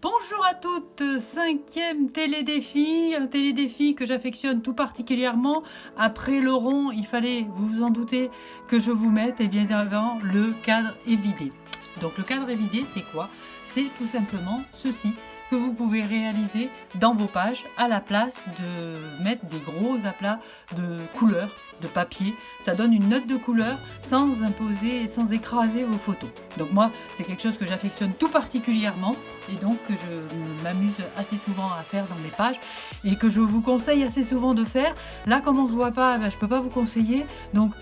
Bonjour à toutes, cinquième télédéfi, un télédéfi que j'affectionne tout particulièrement. Après le rond, il fallait, vous vous en doutez, que je vous mette bien avant le cadre évidé. Donc le cadre évidé, c'est quoi? C'est tout simplement ceci que vous pouvez réaliser dans vos pages à la place de mettre des gros aplats de couleurs, de papier. Ça donne une note de couleur sans imposer, sans écraser vos photos. Donc moi, c'est quelque chose que j'affectionne tout particulièrement et donc que je m'amuse assez souvent à faire dans mes pages et que je vous conseille assez souvent de faire. Là, comme on ne se voit pas, je ne peux pas vous conseiller. Donc,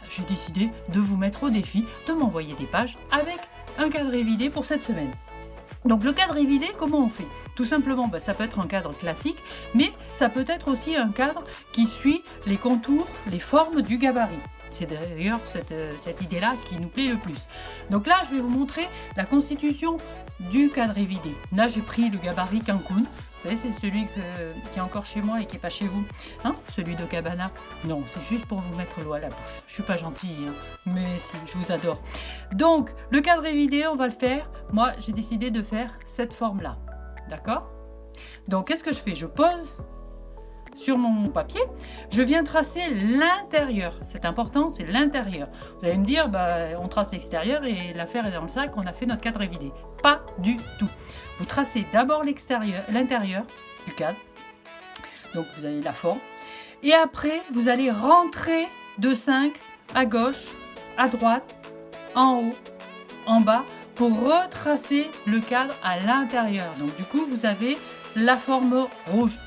j'ai décidé de vous mettre au défi de m'envoyer des pages avec un cadre évidé pour cette semaine. Donc le cadre évidé, comment on fait? Tout simplement, ça peut être un cadre classique, mais ça peut être aussi un cadre qui suit les contours, les formes du gabarit. C'est d'ailleurs cette idée-là qui nous plaît le plus. Donc là, je vais vous montrer la constitution du cadre évidé. Là, j'ai pris le gabarit Cancun. Vous savez, c'est celui qui est encore chez moi et qui n'est pas chez vous. Hein, celui de Cabana. Non, c'est juste pour vous mettre l'eau à la bouche. Je suis pas gentille, hein, mais si, je vous adore. Donc, le cadre évidé, on va le faire. Moi, j'ai décidé de faire cette forme-là. D'accord? Donc, qu'est-ce que je fais? Je pose sur mon papier, je viens tracer l'intérieur. C'est important, c'est l'intérieur. Vous allez me dire, on trace l'extérieur et l'affaire est dans le sac, on a fait notre cadre évidé. Pas du tout. Vous tracez d'abord l'intérieur du cadre. Donc vous avez la forme. Et après, vous allez rentrer de 5 à gauche, à droite, en haut, en bas, pour retracer le cadre à l'intérieur. Donc du coup, vous avez la forme rouge.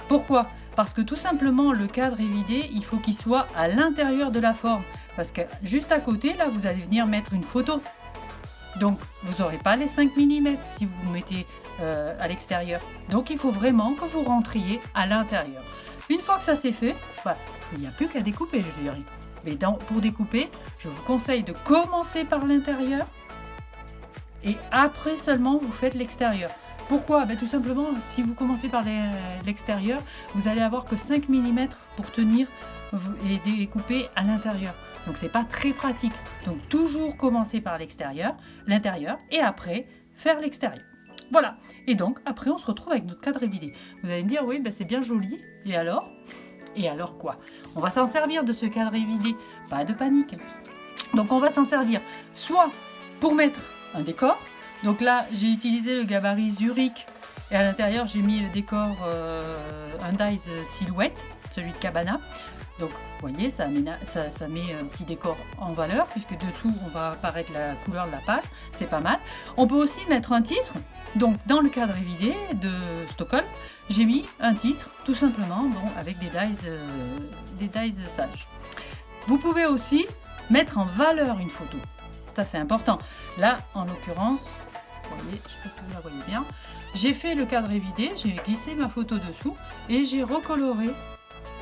Pourquoi? Parce que tout simplement, le cadre évidé, il faut qu'il soit à l'intérieur de la forme. Parce que juste à côté, là, vous allez venir mettre une photo. Donc, vous n'aurez pas les 5 mm si vous vous mettez à l'extérieur. Donc, il faut vraiment que vous rentriez à l'intérieur. Une fois que ça c'est fait, il n'y a plus qu'à découper, je dirais. Mais pour découper, je vous conseille de commencer par l'intérieur et après seulement, vous faites l'extérieur. Pourquoi? Tout simplement, si vous commencez par l'extérieur, vous allez avoir que 5 mm pour tenir et découper à l'intérieur. Donc c'est pas très pratique. Donc toujours commencer par l'intérieur et après faire l'extérieur. Voilà. Et donc après on se retrouve avec notre cadre évidé. Vous allez me dire oui, c'est bien joli. Et alors? Et alors quoi? On va s'en servir de ce cadre évidé. Pas de panique. Donc on va s'en servir soit pour mettre un décor. Donc là, j'ai utilisé le gabarit Zurich et à l'intérieur, j'ai mis le décor Undies Silhouette, celui de Cabana. Donc, vous voyez, ça met un petit décor en valeur puisque dessous, on va apparaître la couleur de la page. C'est pas mal. On peut aussi mettre un titre. Donc, dans le cadre évidé de Stockholm, j'ai mis un titre, tout simplement, avec des dies sages. Vous pouvez aussi mettre en valeur une photo. Ça, c'est important. Là, en l'occurrence, vous voyez, je ne sais pas si vous la voyez bien, j'ai fait le cadre évidé, j'ai glissé ma photo dessous et j'ai recoloré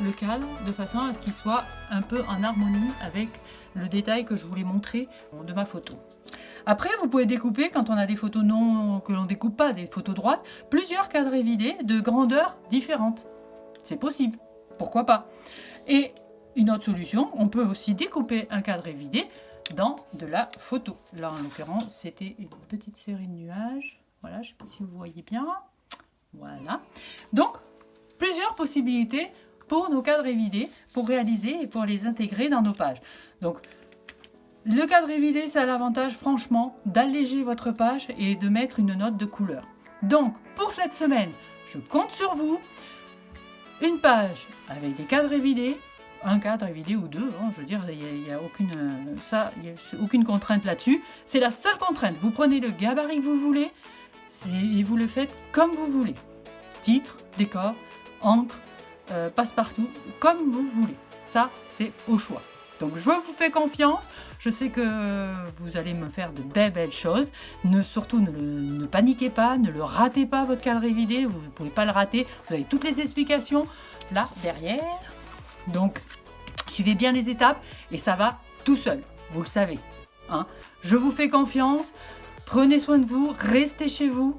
le cadre de façon à ce qu'il soit un peu en harmonie avec le détail que je voulais montrer de ma photo. Après, vous pouvez découper, quand on a des photos que l'on ne découpe pas, des photos droites, plusieurs cadres évidés de grandeurs différentes. C'est possible, pourquoi pas. Et une autre solution, on peut aussi découper un cadre évidé dans de la photo. Là, en l'occurrence, c'était une petite série de nuages. Voilà, je ne sais pas si vous voyez bien. Voilà. Donc, plusieurs possibilités pour nos cadres évidés, pour réaliser et pour les intégrer dans nos pages. Donc, le cadre évidé, ça a l'avantage, franchement, d'alléger votre page et de mettre une note de couleur. Donc, pour cette semaine, je compte sur vous. Une page avec des cadres évidés, un cadre évidé ou deux, je veux dire, il n'y a aucune contrainte là-dessus. C'est la seule contrainte. Vous prenez le gabarit que vous voulez et vous le faites comme vous voulez. Titre, décor, encre, passe-partout, comme vous voulez. Ça, c'est au choix. Donc, je vous fais confiance. Je sais que vous allez me faire de belles choses. Surtout, ne paniquez pas, ne le ratez pas, votre cadre évidé. Vous ne pouvez pas le rater. Vous avez toutes les explications là, derrière. Donc, suivez bien les étapes et ça va tout seul, vous le savez. Je vous fais confiance, prenez soin de vous, restez chez vous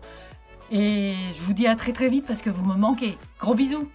et je vous dis à très vite parce que vous me manquez. Gros bisous!